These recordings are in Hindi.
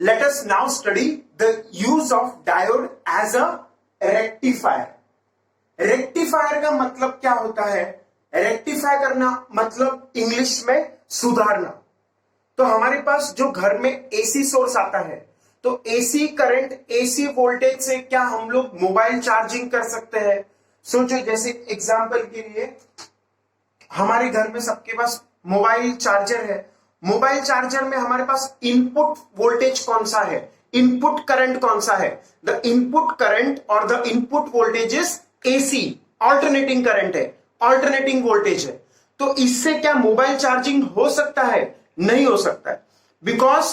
Let us now study the use of diode as a rectifier. Rectifier का मतलब क्या होता है? रेक्टिफाई करना मतलब इंग्लिश में सुधारना। तो हमारे पास जो घर में एसी सोर्स आता है, तो एसी करंट, एसी वोल्टेज से क्या हम लोग मोबाइल चार्जिंग कर सकते हैं? सोचो, जैसे एग्जांपल के लिए हमारे घर में सबके पास मोबाइल चार्जर है। मोबाइल चार्जर में हमारे पास इनपुट वोल्टेज कौन सा है, इनपुट करंट कौन सा है? द इनपुट करंट और the input voltage is AC, alternating current है, ऑल्टरनेटिंग वोल्टेज है। तो इससे क्या मोबाइल चार्जिंग हो सकता है? नहीं हो सकता है, बिकॉज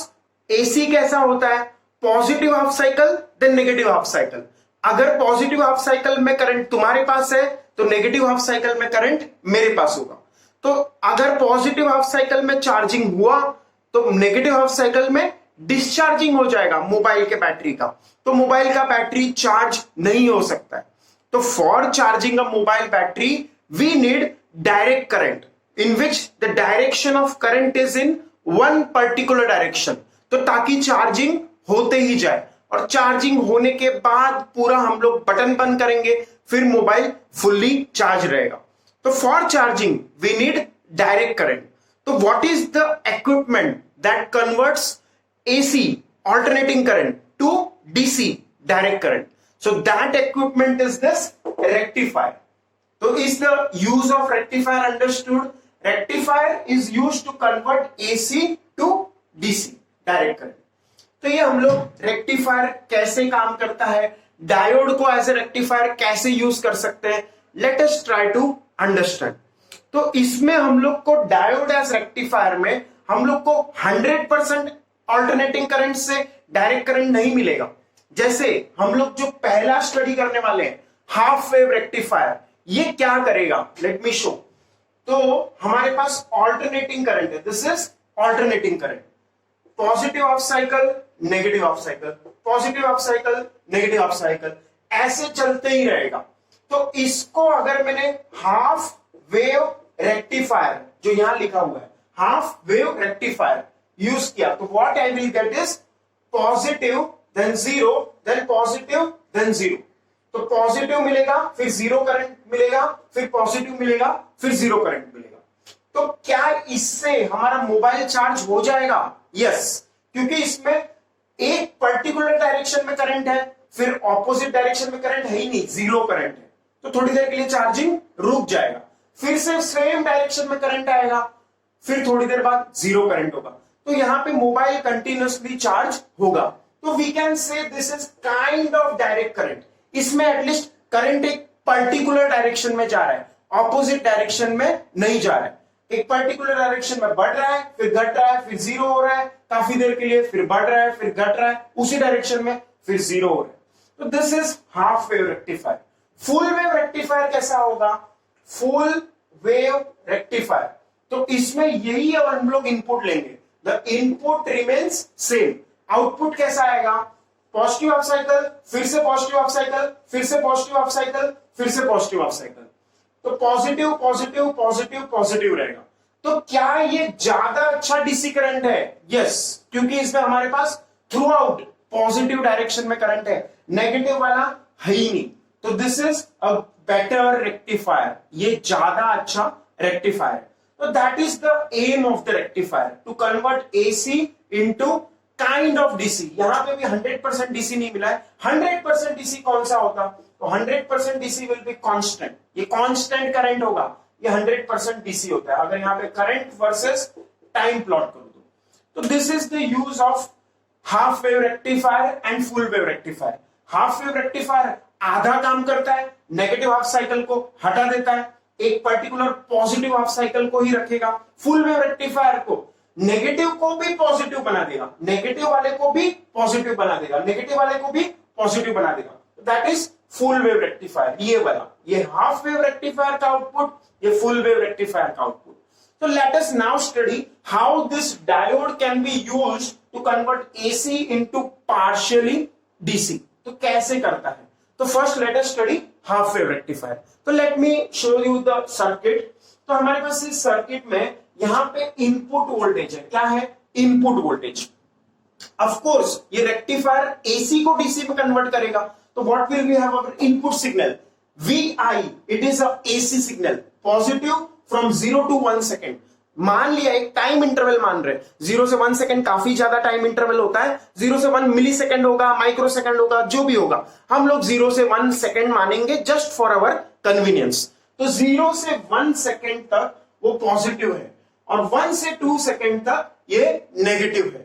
एसी कैसा होता है? Positive half cycle then negative half cycle. अगर पॉजिटिव हाफ साइकिल में करंट तुम्हारे पास है तो नेगेटिव हाफ साइकिल में करंट मेरे पास होगा। तो अगर पॉजिटिव हाफ साइकिल में चार्जिंग हुआ तो नेगेटिव हाफ साइकिल में डिस्चार्जिंग हो जाएगा मोबाइल के बैटरी का, तो मोबाइल का बैटरी चार्ज नहीं हो सकता है। तो for charging a mobile battery we need direct current in which the direction of current is in one particular direction. तो ताकि चार्जिंग होते ही जाए, और चार्जिंग होने के बाद पूरा हम लोग बटन बंद करेंगे, फिर मोबाइल फुल्ली चार्ज रहेगा। तो for charging we need direct current. तो what is the equipment that converts AC alternating current to DC direct current? So that equipment is this rectifier. So is the use of rectifier understood? Rectifier is used to convert AC to DC direct current. तो ये हम लोग रेक्टिफायर कैसे काम करता है, डायोड को एज ए रेक्टिफायर कैसे यूज कर सकते हैं, let us try to understand. तो इसमें हम लोग को डायोड एज रेक्टिफायर में हम लोग को 100% ऑल्टरनेटिंग करंट से डायरेक्ट करंट नहीं मिलेगा। जैसे हम लोग जो पहला स्टडी करने वाले हैं हाफ वेव रेक्टिफायर, ये क्या करेगा, लेट मी शो। तो हमारे पास ऑल्टरनेटिंग करंट है, this is alternating current, positive half cycle, negative half cycle, positive half cycle, negative half cycle, ऐसे चलते ही रहेगा। तो इसको अगर मैंने हाफ वेव रेक्टिफायर, जो यहां लिखा हुआ है हाफ वेव रेक्टिफायर यूज किया, तो what I will get is positive then zero then positive then zero. तो पॉजिटिव मिलेगा, फिर जीरो करंट मिलेगा, फिर पॉजिटिव मिलेगा, फिर जीरो करंट मिलेगा। तो क्या इससे हमारा मोबाइल चार्ज हो जाएगा? यस, क्योंकि इसमें एक पर्टिकुलर डायरेक्शन में करंट है, फिर ऑपोजिट डायरेक्शन में करंट है ही नहीं, जीरो करंट है। तो थोड़ी देर के लिए चार्जिंग रुक जाएगा, फिर से सेम डायरेक्शन में करंट आएगा, फिर थोड़ी देर बाद जीरो करंट होगा। तो यहां पे मोबाइल कंटिन्यूअसली चार्ज होगा। तो we can say this is kind of direct current. इसमें एटलीस्ट करंट एक पर्टिकुलर डायरेक्शन में जा रहा है, ऑपोजिट डायरेक्शन में नहीं जा रहा है। एक पर्टिकुलर डायरेक्शन में बढ़ रहा है, फिर घट रहा है, फिर जीरो हो रहा है, काफी देर के लिए फिर बढ़ रहा है, फिर घट रहा है, उसी डायरेक्शन में फिर जीरो हो रहा है। तो this is half wave rectifier. Full wave rectifier कैसा होगा? फुल वेव रेक्टिफायर, तो इसमें यही हम लोग इनपुट लेंगे, the input remains same, output कैसा आएगा? पॉजिटिव हाफ साइकिल, फिर से पॉजिटिव हाफ साइकिल, फिर से पॉजिटिव हाफ साइकिल, फिर से पॉजिटिव हाफ साइकिल। तो पॉजिटिव पॉजिटिव पॉजिटिव पॉजिटिव रहेगा। तो क्या ये ज्यादा अच्छा डीसी करंट है? यस, क्योंकि इसमें हमारे पास थ्रू आउट पॉजिटिव डायरेक्शन में करंट है, नेगेटिव वाला है ही नहीं। तो this is a better rectifier, ये ज्यादा अच्छा रेक्टिफायर है। तो that is the aim of the rectifier, to convert AC into kind of DC. यहां पे भी 100% डीसी नहीं मिला है। 100% डीसी कौन सा होता? तो 100% डीसी विल बी कांस्टेंट, ये कांस्टेंट करंट होगा, ये 100% डीसी होता है। अगर यहां पे करंट वर्सेस टाइम प्लॉट करो तो this is the use of half wave rectifier and full wave rectifier. Half wave rectifier आधा काम करता है, नेगेटिव हाफ साइकिल को हटा देता है, एक पर्टिकुलर पॉजिटिव हाफ साइकिल को ही रखेगा। फुल वेव रेक्टिफायर को नेगेटिव को भी पॉजिटिव बना देगा, नेगेटिव वाले को भी पॉजिटिव बना देगा, नेगेटिव वाले को भी पॉजिटिव बना देगा। That is full wave rectifier. ये वाला, ये हाफ वेव रेक्टिफायर का आउटपुट, ये फुल वेव रेक्टिफायर का output. So let us now study how this diode can be used to convert AC into partially DC. तो कैसे करता है? तो first let us study half wave rectifier. तो let me show you the circuit. तो हमारे पास इस सर्किट में यहां पे इनपुट वोल्टेज है, क्या है? Input voltage. ऑफ कोर्स ये रेक्टिफायर एसी को डीसी में कन्वर्ट करेगा, तो what will we have our input signal VI, it is a AC signal, positive from 0 to 1 second. मान लिया एक टाइम इंटरवल मान रहे, 0 से 1 सेकेंड काफी ज्यादा टाइम इंटरवल होता है, 0 से 1 मिली सेकेंड होगा, माइक्रो सेकेंड होगा, जो भी होगा, हम लोग 0 से 1 सेकेंड मानेंगे जस्ट फॉर अवर कन्वीनियंस। तो 0 से 1 सेकेंड तक वो पॉजिटिव है और 1 से 2 सेकेंड तक ये नेगेटिव है।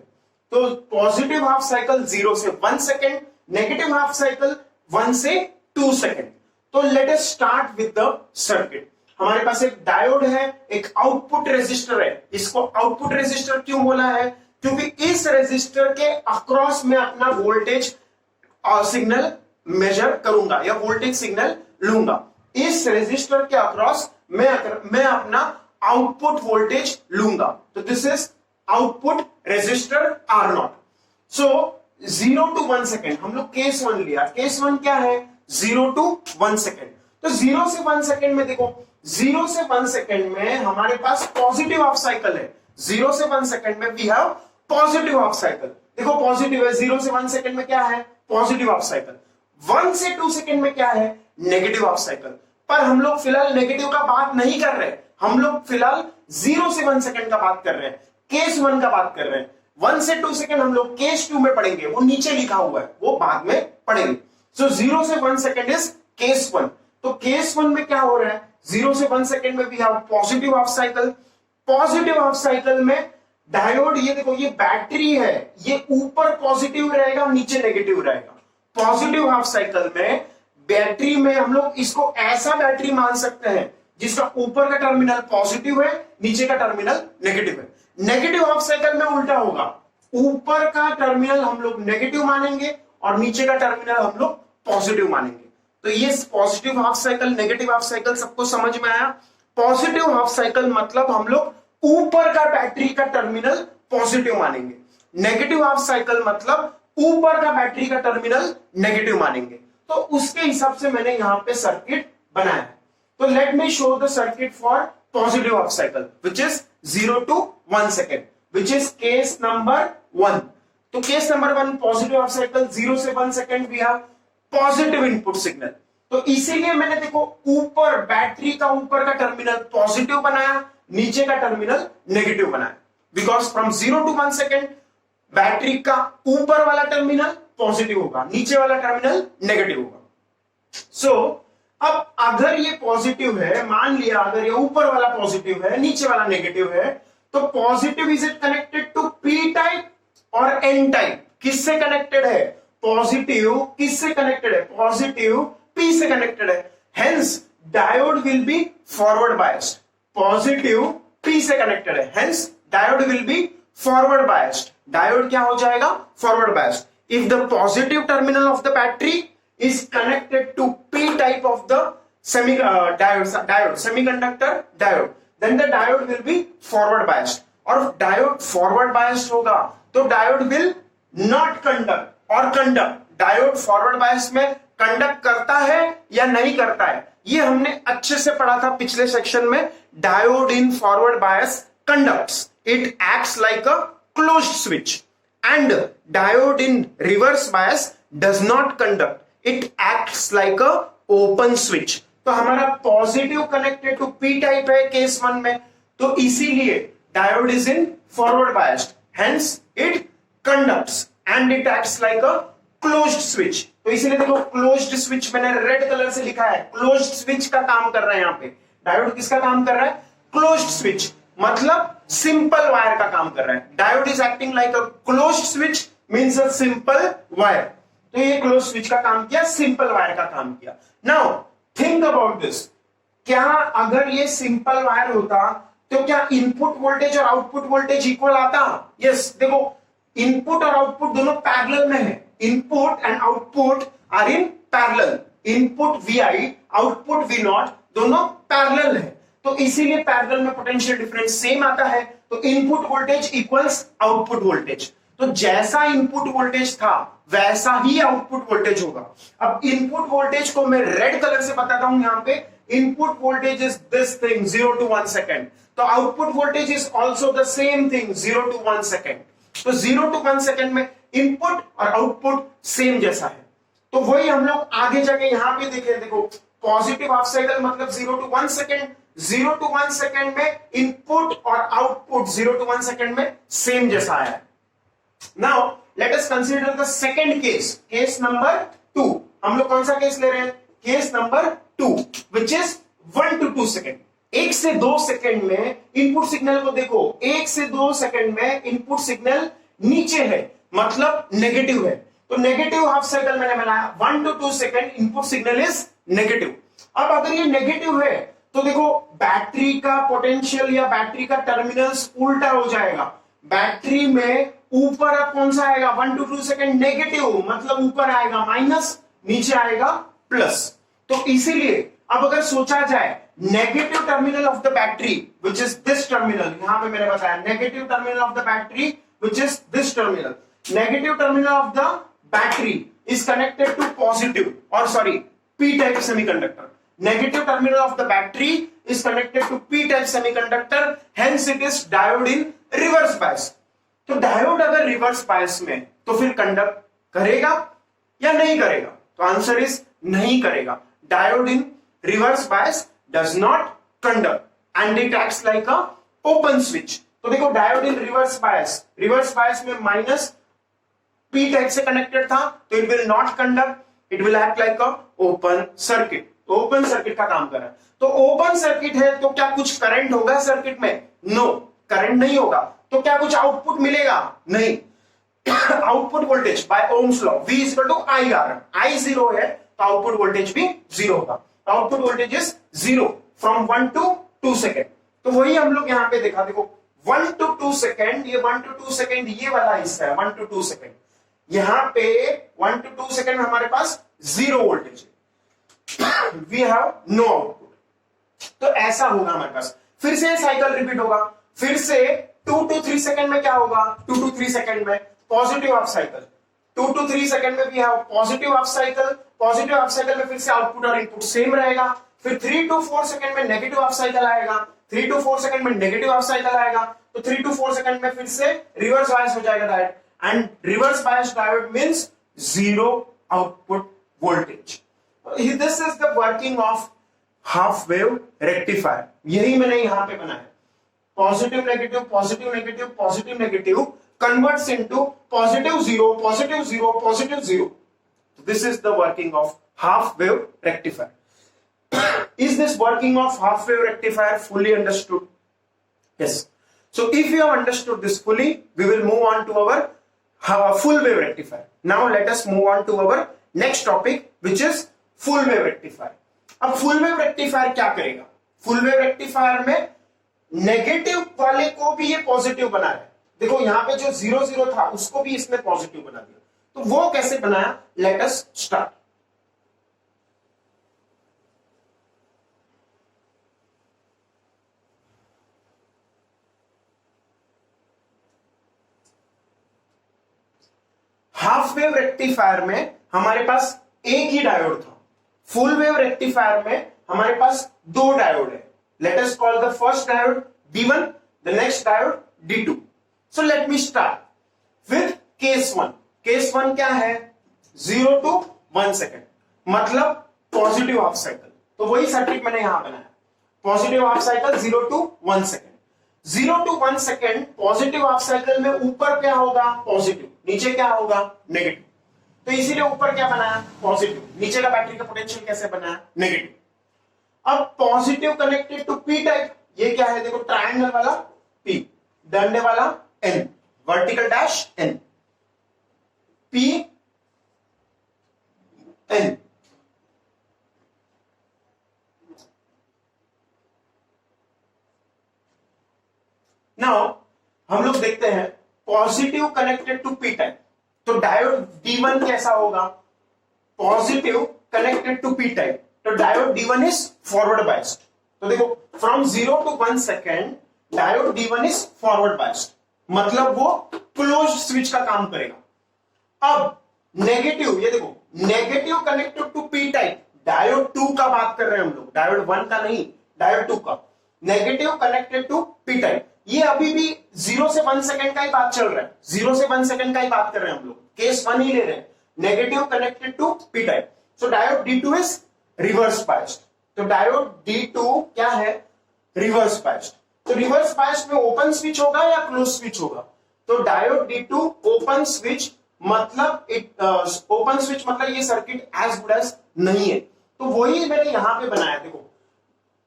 तो पॉजिटिव हाफ साइकिल 0 से 1 सेकेंड, नेगेटिव हाफ साइकिल 1 से 2 सेकेंड। तो let us start with the circuit. हमारे पास एक डायोड है, एक आउटपुट रेजिस्टर है। इसको आउटपुट रेजिस्टर क्यों बोला है? क्योंकि इस रेजिस्टर के अक्रॉस में अपना वोल्टेज सिग्नल मेजर करूंगा या वोल्टेज सिग्नल लूंगा। इस रेजिस्टर के अक्रॉस मैं अपना आउटपुट वोल्टेज लूंगा। तो this is output resistor R0। So 0 to 1 second हम लोग केस 1 लिया। केस 1 क्या है? 0 to 1 सेकेंड। तो 0 से 1 सेकेंड में देखो, 0 से 1 सेकेंड में हमारे पास पॉजिटिव हाफ साइकिल है। 0 से 1 सेकेंड में we have positive half cycle. देखो पॉजिटिव है, 0 से 1 सेकेंड में क्या है? Positive half cycle. 1 से 2 सेकेंड में क्या है? Negative half cycle. पर हम लोग फिलहाल नेगेटिव का बात नहीं कर रहे, हम लोग फिलहाल 0 से 1 सेकेंड का बात कर रहे हैं, केस 1 का बात कर रहे हैं। 1 से 2 सेकेंड हम लोग केस 2 में पढ़ेंगे, वो नीचे लिखा हुआ है, वो बाद में पढ़ेंगे। सो 0 से 1 सेकेंड इज केस 1। तो केस 1 में क्या हो रहा है? 0 से 1 सेकेंड में we have positive half cycle. Positive half cycle में डायोड, ये देखो ये बैटरी है, ये ऊपर पॉजिटिव रहेगा, नीचे नेगेटिव रहेगा। पॉजिटिव हाफ साइकिल में बैटरी में हम लोग इसको ऐसा बैटरी मान सकते हैं जिसका ऊपर का टर्मिनल पॉजिटिव है, नीचे का टर्मिनल नेगेटिव है। नेगेटिव हाफ साइकिल में उल्टा होगा, ऊपर का टर्मिनल हम लोग नेगेटिव मानेंगे और नीचे का टर्मिनल हम लोग पॉजिटिव मानेंगे। तो ये positive half cycle, negative half cycle सबको समझ में आया? पॉजिटिव हाफ साइकिल मतलब हम लोग ऊपर का बैटरी का टर्मिनल पॉजिटिव मानेंगे। नेगेटिव हाफ साइकिल मतलब ऊपर का बैटरी का टर्मिनल नेगेटिव मानेंगे। तो उसके हिसाब से मैंने यहां पे सर्किट बनाया है। तो let me show the circuit for positive half cycle which is 0 to 1 second, which is case number 1। तो case number 1 positive half cycle, 0 से 1 second we have positive input signal. तो इसीलिए मैंने देखो ऊपर बैटरी का ऊपर का टर्मिनल पॉजिटिव बनाया, नीचे का टर्मिनल नेगेटिव बनाया। Because from 0 to 1 second battery का ऊपर वाला टर्मिनल पॉजिटिव होगा, नीचे वाला टर्मिनल नेगेटिव होगा। सो अब अगर ये पॉजिटिव है, मान लिया अगर ये ऊपर वाला पॉजिटिव है, नीचे वाला नेगेटिव है, तो positive is it connected to P type और एन टाइप? किससे कनेक्टेड है? पॉजिटिव किससे कनेक्टेड है? पॉजिटिव पी से कनेक्टेड है। Hence diode will be forward biased. Positive P से कनेक्टेड है, hence diode will be forward biased. Diode क्या हो जाएगा? Forward biased. If the positive terminal of the battery is connected to P type of the semiconductor diode, then the diode will be forward biased. और diode forward biased होगा तो diode will not conduct और conduct। diode forward bias में conduct करता है या नहीं करता है, ये हमने अच्छे से पढ़ा था पिछले सेक्शन में। diode in forward bias conducts, it acts like a closed switch, and diode in reverse bias does not conduct, it acts like a open switch। तो हमारा positive connected to P type है केस 1 में, तो इसीलिए diode is in forward biased, hence it conducts and it acts like a closed switch. तो इसीलिए देखो क्लोज्ड स्विच मैंने रेड कलर से लिखा है, क्लोज्ड स्विच का काम कर रहा है। यहाँ पे डायोड किसका काम कर रहा है? क्लोज्ड स्विच, मतलब सिंपल वायर का काम कर रहा है। Diode is acting like a closed switch means a simple wire. तो ये क्लोज स्विच का काम किया, सिंपल वायर का काम किया। नाउ थिंक अबाउट दिस, क्या अगर ये सिंपल वायर होता तो क्या इनपुट वोल्टेज और आउटपुट वोल्टेज इक्वल आता? यस, देखो इनपुट और आउटपुट दोनों पैरेलल में है। Input and output are in parallel. Input VI, output V0 दोनों पैरेलल है, तो इसीलिए पैरेलल में पोटेंशियल डिफरेंस सेम आता है। तो input voltage equals output voltage. तो जैसा इनपुट वोल्टेज था वैसा ही आउटपुट वोल्टेज होगा। अब इनपुट वोल्टेज को मैं रेड कलर से बताता हूं यहां पे। Input voltage is this thing 0 to 1 second, तो output voltage is also the same thing 0 to 1 second. तो 0 to 1 सेकेंड में इनपुट और आउटपुट सेम जैसा है। तो वही हम लोग आगे जाके यहां पे देखें, देखो पॉजिटिव हाफ साइकिल मतलब 0 to 1 सेकेंड, 0 to 1 सेकेंड में इनपुट और आउटपुट 0 to 1 सेकेंड में सेम जैसा आया है। Now let us consider the second case, case number 2। हम लोग कौन सा केस ले रहे हैं? Case number 2 which is 1 to 2 second. 1 से 2 सेकेंड में इनपुट सिग्नल को देखो, 1 से 2 सेकेंड में इनपुट सिग्नल नीचे है मतलब नेगेटिव है। तो नेगेटिव हाफ साइकिल मैंने बनाया, 1 to 2 second input signal is negative. अब अगर ये नेगेटिव है तो देखो बैटरी का पोटेंशियल या बैटरी का टर्मिनल्स उल्टा हो जाएगा। बैटरी में ऊपर अब कौन सा आएगा? 1 to 2 सेकेंड नेगेटिव मतलब ऊपर आएगा माइनस, नीचे आएगा प्लस। तो इसीलिए अब अगर सोचा जाए negative terminal of the battery which is this terminal, यहां पे मैंने बताया negative terminal of the battery which is this terminal, negative terminal of the battery is connected to positive और sorry p type semiconductor. Negative terminal of the battery is connected to p-type semiconductor, hence it is diode in reverse bias। तो डायोड अगर रिवर्स बायस में तो फिर कंडक्ट करेगा या नहीं करेगा? तो आंसर इज नहीं करेगा। Diode in reverse bias does not conduct and it acts like a open switch. तो देखो डायोड इन रिवर्स बायस में माइनस पी टाइप से कनेक्टेड था तो it will not conduct, it will act like a open circuit. Open circuit का काम कर रहा है। तो ओपन सर्किट है तो क्या कुछ करंट होगा सर्किट में? नो, करंट नहीं होगा। तो क्या कुछ आउटपुट मिलेगा? नहीं। Output voltage by Ohm's law V equal to IR, I 0 है तो आउटपुट वोल्टेज भी 0 होगा। Output voltage is 0 from 1 to 2 second. तो वही हम लोग यहां पे देखा, देखो 1 to 2 सेकेंड, ये 1 to 2 सेकेंड ये वाला हिस्सा है 1 to 2 सेकेंड। यहां पे 1 to 2 सेकेंड हमारे पास 0 वोल्टेज है, we have no output। तो ऐसा होगा हमारे पास। फिर से साइकिल रिपीट होगा, फिर से 2 to 3 सेकेंड में क्या होगा? 2 to 3 सेकेंड में positive half cycle, 2 to 3 second में भी है positive half cycle. Positive half cycle में फिर से आउटपुट और इनपुट सेम रहेगा। फिर 3 to 4 सेकेंड में नेगेटिव हाफ साइकिल आएगा, 3 to 4 सेकेंड में नेगेटिव हाफ साइकिल आएगा। तो 3 to 4 सेकेंड में फिर से रिवर्स बायस हो जाएगा diode, and reverse bias diode means 0 output voltage. This is the working of half wave rectifier। यही मैंने यहां पे बनाया। Positive negative positive negative positive negative converts into positive 0 positive 0 positive 0। This is the working of half wave rectifier। Is this working of half wave rectifier fully understood? Yes। So if you have understood this fully, we will move on to our full wave rectifier। Now let us move on to our next topic which is full wave rectifier. अब फुल वेव रेक्टिफायर क्या करेगा? फुल वेव रेक्टिफायर में नेगेटिव वाले को भी ये पॉजिटिव बना है। देखो यहां पे जो 0 0 था उसको भी इसने पॉजिटिव बना दिया। तो वो कैसे बनाया? Let us start. Half wave rectifier में हमारे पास एक ही डायोड था। फुल वेव रेक्टिफायर में हमारे पास 2 डायोड है। Let us call the first diode D1, the next diode D2। So let me start with case 1। Case 1 क्या है? 0 to 1 सेकेंड मतलब पॉजिटिव हाफ साइकिल। तो वही सर्किट मैंने यहां बनाया, positive half cycle 0 to 1 second. 0 to 1 second positive half cycle में ऊपर क्या होगा? पॉजिटिव, नीचे क्या होगा? नेगेटिव। तो इसीलिए ऊपर क्या बनाया? पॉजिटिव। नीचे का बैटरी का पोटेंशियल कैसे बनाया? नेगेटिव। अब positive connected to P type, ये क्या है? देखो ट्रायंगल वाला P, डंडे वाला N, vertical dash N, P N। Now हम लोग देखते हैं positive connected to P type. तो डायोड D1 कैसा होगा? Positive connected to P type. तो diode D1 is forward biased. तो देखो from 0 to 1 second diode D1 is forward biased मतलब वो क्लोज्ड स्विच का काम करेगा। अब नेगेटिव, ये देखो negative connected to P type, diode 2 का बात कर रहे हैं हम लोग, डायोड 1 का नहीं, डायोड 2 का। Negative connected to P type, ये अभी भी 0 से 1 सेकंड का ही बात चल रहा है, 0 से 1 सेकंड का ही बात कर रहे हैं हम लोग, केस 1 ही ले रहे हैं, negative connected to P type. So diode D2 is reverse biased. तो डायोड D2 क्या है, रिवर्स बायस्ड। तो रिवर्स बायस्ड में ओपन स्विच होगा या क्लोज स्विच होगा? तो डायोड D2 ओपन स्विच मतलब ओपन स्विच मतलब ये सर्किट एज गुड एज नहीं है। तो वही मैंने यहां पे बनाया, देखो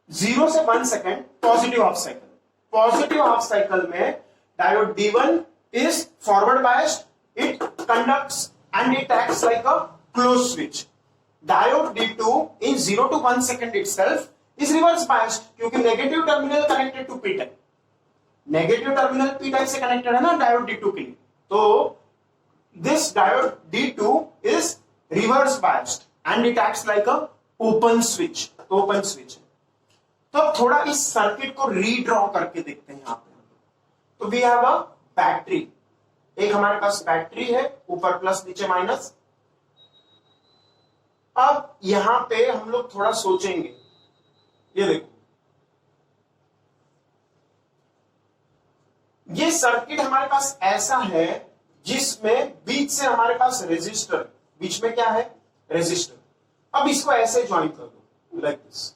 0 से 1 second positive half cycle, positive half cycle में diode D1 is forward biased, it conducts and it acts like a closed switch. Diode D2 in 0 to 1 second itself is reverse biased क्योंकि negative terminal connected to P type, negative terminal P type से connected है ना डायोड D2 के लिए। तो this diode D2 is reverse biased and it acts like a open switch, open switch। तो अब थोड़ा इस सर्किट को रीड्रॉ करके देखते हैं यहां पे। तो we have a battery, एक हमारे पास बैटरी है, ऊपर प्लस नीचे माइनस। अब यहां पे हम लोग थोड़ा सोचेंगे, ये देखो ये सर्किट हमारे पास ऐसा है जिसमें बीच से हमारे पास रेजिस्टर, बीच में क्या है, रेजिस्टर। अब इसको ऐसे ज्वाइन कर दो लाइक दिस।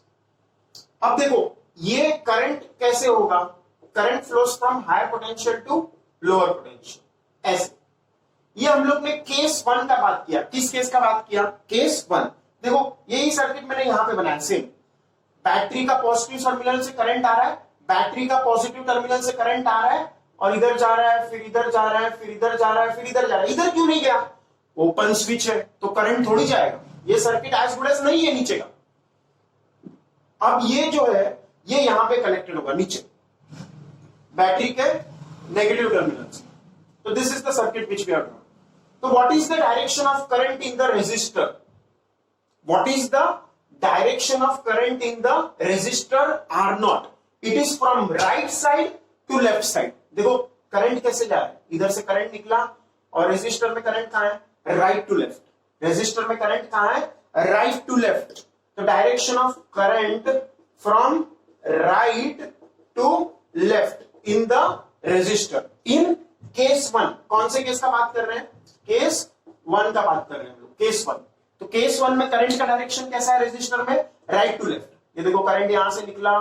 अब देखो ये करंट कैसे होगा, current flows from higher potential to lower potential, ऐसे। ये हम लोग ने केस 1 का बात किया, किस केस का बात किया, केस 1। देखो यही सर्किट मैंने यहां पे बनाया सेम, बैटरी का पॉजिटिव टर्मिनल से करंट आ रहा है, बैटरी का पॉजिटिव टर्मिनल से करंट आ रहा है और इधर जा रहा है, फिर इधर जा रहा है, फिर इधर जा रहा है, फिर इधर जा रहा है। इधर क्यों नहीं गया, ओपन स्विच है तो करंट थोड़ी जाएगा, ये सर्किट एज गुड एज नहीं है नीचे का। अब ये जो है ये यहां पे कनेक्टेड होगा नीचे बैटरी के नेगेटिव टर्मिनल से। So this is the circuit which we are doing. So what is the direction of current in the resistor? What is the direction of current in the resistor R0? It is from right side to left side. देखो करंट कैसे जा रहा है, इधर से करंट निकला और रेजिस्टर में करंट कहां है, राइट टू लेफ्ट। रेजिस्टर में करंट कहां है, राइट टू लेफ्ट। तो direction of current from right to left in the resistor in case 1। कौन से केस का बात कर रहे हैं, केस 1 का बात कर रहे हैं हम लोग, केस 1। तो केस 1 में करंट का डायरेक्शन कैसा है रेजिस्टर में, राइट टू लेफ्ट। ये देखो करंट यहां से निकला,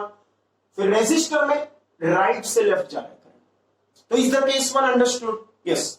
फिर रेजिस्टर में राइट से लेफ्ट जा रहा है करंट। तो is the case 1 understood? Yes.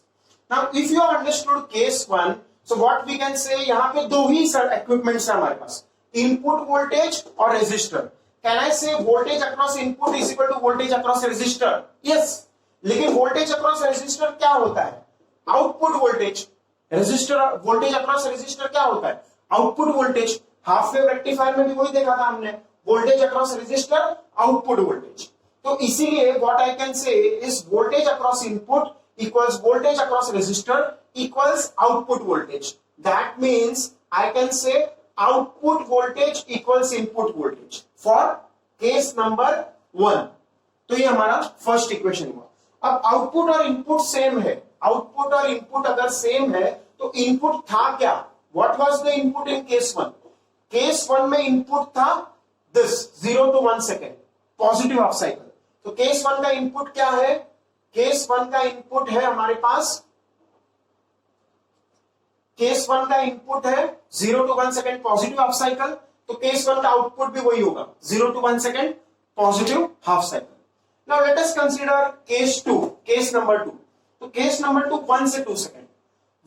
Now if you understood case 1, so what we can say, यहां पे दो ही सर इक्विपमेंट्स है हमारे पास, इनपुट वोल्टेज और resistor. Can I say voltage across input is equal to voltage across resistor? Yes. लेकिन वोल्टेज अक्रॉस रेजिस्टर क्या होता है, output voltage. Resistor voltage across resistor क्या होता है, output voltage. Half wave rectifier में भी वही देखा था हमने, voltage across resistor output voltage. तो इसीलिए what I can say is voltage across input equals voltage across resistor equals output voltage. That means I can say output voltage equals input voltage for case number 1। तो ये हमारा फर्स्ट इक्वेशन हुआ। अब आउटपुट और इनपुट सेम है, आउटपुट और इनपुट अगर सेम है तो इनपुट था क्या, what was the input in case 1? Case 1 में इनपुट था this 0 to 1 second positive half cycle. तो केस 1 का इनपुट क्या है, केस 1 का इनपुट है हमारे पास, केस 1 का इनपुट है 0 to 1 second positive half cycle. तो केस 1 का आउटपुट भी वही होगा, 0 to 1 second positive half cycle. Now let us consider case 2, case number 2। तो केस नंबर 2 1 से 2 सेकेंड,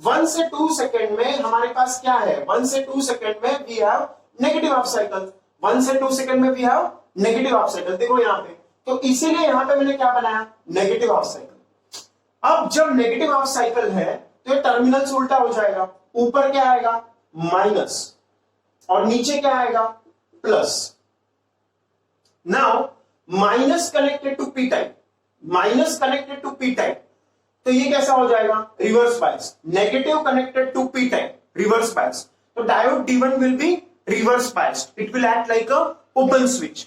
1 से 2 सेकेंड में हमारे पास क्या है, 1 से 2 सेकेंड में we have negative half cycle, 1 से 2 सेकेंड में we have negative half cycle. देखो यहां पे, तो इसीलिए यहां पे मैंने क्या बनाया, नेगेटिव हाफ साइकिल। अब जब नेगेटिव हाफ साइकिल है तो ये टर्मिनल्स उल्टा हो जाएगा, ऊपर क्या आएगा, माइनस, और नीचे क्या आएगा, plus. Now minus connected to P type, minus connected to P type, तो ये कैसा हो जाएगा, reverse bias. Negative connected to P type, reverse bias. तो diode D1 will be reverse biased, it will act like a open switch.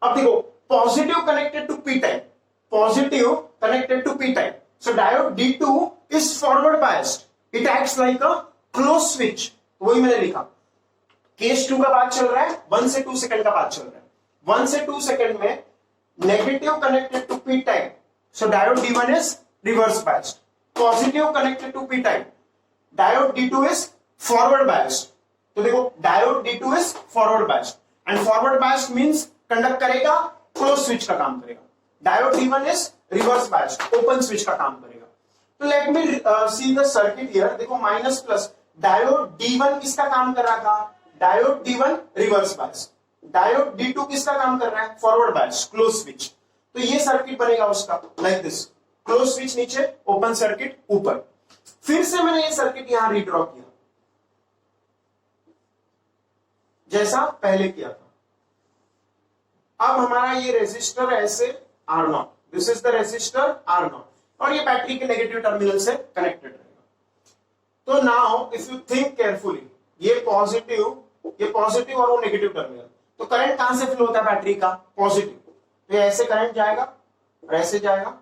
अब देखो positive connected to P type, positive connected to P type, so diode D2 is forward biased, it acts like a close switch. वही मैंने लिखा, केस 2 का बात चल रहा है, 1 से 2 सेकंड का बात चल रहा है। 1 से 2 सेकंड में negative connected to P type, So diode D1 is reverse biased. Positive connected to p type. Diode D2 is forward biased. तो देखो diode D2 is forward biased and forward biased means conduct करेगा, क्लोज स्विच का काम करेगा. Diode D1 is reverse biased, open switch का काम करेगा. तो let me see the circuit here. देखो माइनस प्लस. डायोड D1 किसका काम कर रहा था? Diode D1 reverse bias. Diode D2 किसका काम कर रहा है? Forward bias, close switch. तो ये सर्किट बनेगा उसका लाइक दिस. क्लोज स्विच नीचे, ओपन सर्किट ऊपर. फिर से मैंने ये सर्किट यहां रीड्रॉ किया जैसा पहले किया था. अब हमारा ये रेजिस्टर ऐसे R0, this is the resistor R0 और ये बैटरी के नेगेटिव टर्मिनल से कनेक्टेड रहेगा. तो now if you think carefully, ये पॉजिटिव और वो नेगेटिव टर्मिनल, तो करंट कहां से फ्लो होता है बैटरी का? पॉजिटिव. तो ऐसे करंट जाएगा और ऐसे जाएगा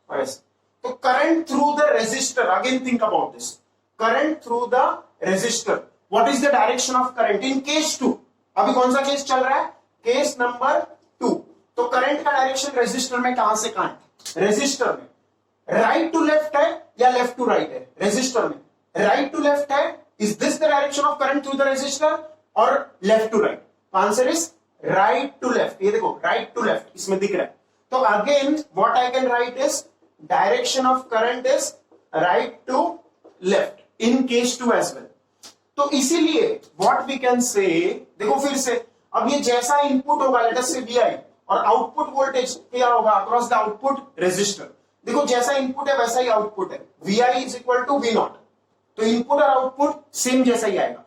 और ऐसे. तो current through the resistor, again think about this, current through the resistor. What is the direction of current in case 2? अभी कौन सा केस चल रहा है? Case number 2. तो करंट का डायरेक्शन रेजिस्टर में कहां से कहां है? रेजिस्टर में राइट टू लेफ्ट है या लेफ्ट टू राइट है? रेजिस्टर में राइट टू लेफ्ट है. Is this the direction of current through the resistor और left to right? Answer is right to left. ये देखो राइट टू लेफ्ट इसमें दिख रहा है. तो again what I can write is direction of current is right to left in case 2 as well. तो इसीलिए व्हाट वी कैन से, देखो फिर से, अब ये जैसा इनपुट होगा लेट अस से VI और आउटपुट वोल्टेज क्या होगा अक्रॉस द आउटपुट रेजिस्टर. देखो जैसा इनपुट है वैसा ही आउटपुट है. VI is equal to V0. तो इनपुट और आउटपुट सेम जैसा ही आएगा.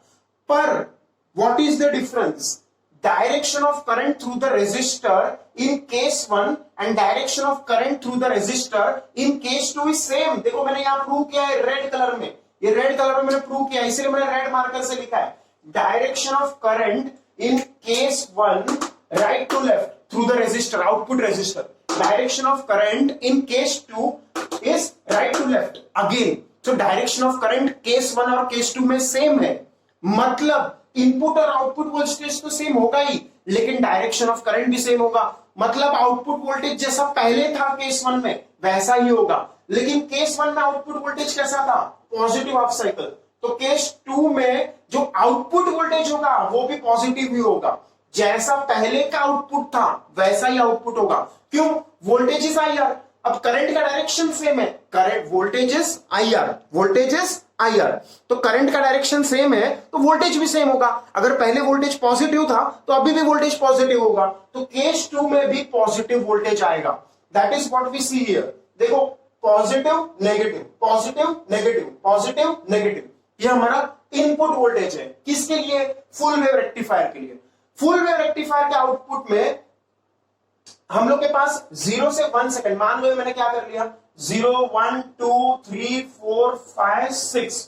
पर what is the difference? Direction of current through the resistor in case 1 and direction of current through the resistor in case 2 is same. देखो मैंने यहां प्रूव किया है रेड कलर में, ये रेड कलर में मैंने प्रूव किया, इसलिए मैंने रेड मार्कर से लिखा है. Direction of current in case 1 right to left through the resistor, output resistor. Direction of current in case 2 is right to left again. तो डायरेक्शन ऑफ करंट केस 1 और केस 2 में सेम है. मतलब इनपुट और आउटपुट वोल्टेज तो सेम होगा ही, लेकिन डायरेक्शन ऑफ करंट भी सेम होगा. मतलब आउटपुट वोल्टेज जैसा पहले था केस 1 में वैसा ही होगा. लेकिन केस 1 में आउटपुट वोल्टेज कैसा था? Positive half cycle. तो केस 2 में जो आउटपुट वोल्टेज होगा वो भी पॉजिटिव ही होगा. जैसा पहले का आउटपुट था वैसा ही आउटपुट होगा. क्यों? Voltage is IR. अब करंट का डायरेक्शन सेम है. Current voltage is IR. तो करंट का डायरेक्शन सेम है तो वोल्टेज भी सेम होगा. अगर पहले वोल्टेज पॉजिटिव था तो अभी भी वोल्टेज पॉजिटिव होगा. तो केस 2 में भी पॉजिटिव वोल्टेज आएगा. That is what we see here. देखो positive negative, positive negative, positive negative, ये हमारा इनपुट वोल्टेज है. किसके लिए? फुल वेव रेक्टिफायर के लिए. फुल वेव रेक्टिफायर के आउटपुट में हम लोग के पास 0 से 1 सेकंड, मान लो मैंने क्या कर लिया 0 1 2 3 4 5 6.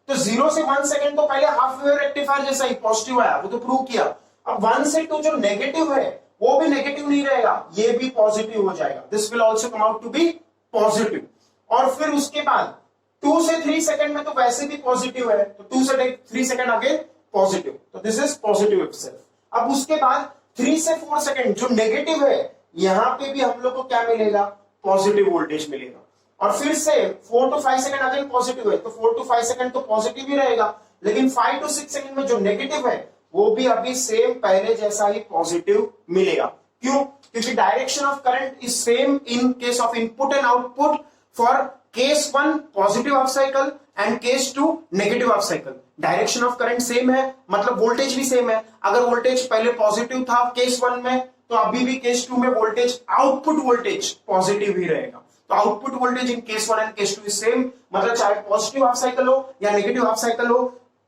तो 0 से 1 सेकंड तो पहले हाफ वेव रेक्टिफायर जैसा ही पॉजिटिव आया, वो तो प्रूव किया. अब 1 से 2 जो नेगेटिव है वो भी नेगेटिव नहीं रहेगा, ये भी पॉजिटिव हो जाएगा. This will also come out to be positive. और फिर उसके बाद 2 से 3 सेकंड में तो वैसे भी पॉजिटिव है, तो 2 से 3 सेकंड अगेन पॉजिटिव. तो दिस इज पॉजिटिव इटसेल्फ. अब उसके बाद 3 से 4 सेकंड जो नेगेटिव है यहां पे भी हम लोग को क्या मिलेगा? पॉजिटिव वोल्टेज मिलेगा. और फिर से 4 to 5 सेकंड अगेन पॉजिटिव है, तो 4 to 5 सेकंड तो पॉजिटिव ही रहेगा. लेकिन 5 to 6 सेकंड में जो नेगेटिव है वो भी अभी सेम पहले जैसा ही पॉजिटिव मिलेगा. क्यों? क्योंकि direction of current is same in case of input and output. For case 1 positive half cycle and case 2 negative half cycle. Direction of current same है, मतलब वोल्टेज भी सेम है. अगर वोल्टेज पहले पॉजिटिव था केस 1 में तो अभी भी केस 2 में वोल्टेज, आउटपुट वोल्टेज पॉजिटिव ही रहेगा. तो output voltage in case 1 and case 2 is same. मतलब चाहे पॉजिटिव हाफ साइकिल हो या नेगेटिव हाफ साइकिल हो,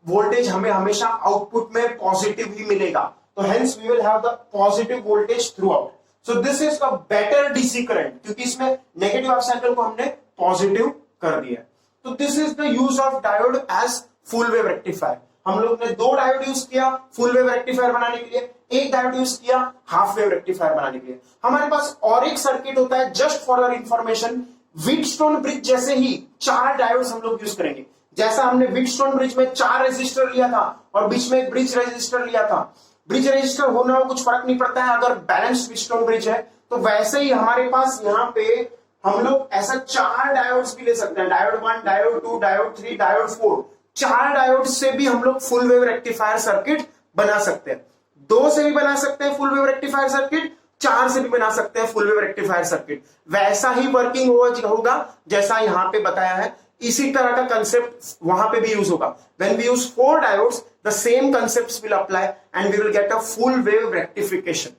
वोल्टेज हमें हमेशा आउटपुट में पॉजिटिव ही मिलेगा. तो hence we will have the positive voltage throughout. So this is a better DC current, क्योंकि इसमें नेगेटिव हाफ साइकिल को हमने पॉजिटिव कर दिया. तो this is the use of diode as full wave rectifier. हम लोग ने 2 डायोड यूज किया फुल वेव रेक्टिफायर बनाने के लिए, 1 डायोड यूज किया हाफ वेव रेक्टिफायर बनाने के लिए. हमारे पास और एक सर्किट होता है, just for your information. Wheatstone bridge जैसे ही 4 डायोड्स हम लोग यूज करेंगे. जैसा हमने व्हीटस्टोन ब्रिज में 4 रेजिस्टर लिया था और बीच में एक ब्रिज रेजिस्टर लिया था. ब्रिज रेजिस्टर होना हो कुछ फर्क नहीं पड़ता है अगर बैलेंस्ड व्हीटस्टोन ब्रिज है. तो वैसे ही हमारे पास यहाँ पे हम लोग ऐसा 4 डायोड्स भी ले सकते हैं, diode 1, diode 2, diode 3, diode 4। 4 diode से भी हम लोग फुल वेव रेक्टिफायर सर्किट बना सकते हैं। 2 से भी बना सकते हैं फुल वेव रेक्टिफायर सर्किट, 4 से भी बना सकते हैं फुल वेव रेक्टिफायर सर्किट। वैसा ही वर्किंग होगा जैसा यहां पे बताया है, इसी तरह का कंसेप्ट वहां पे भी यूज होगा। When we use 4 diodes, the same concepts will apply and we will get a full wave rectification.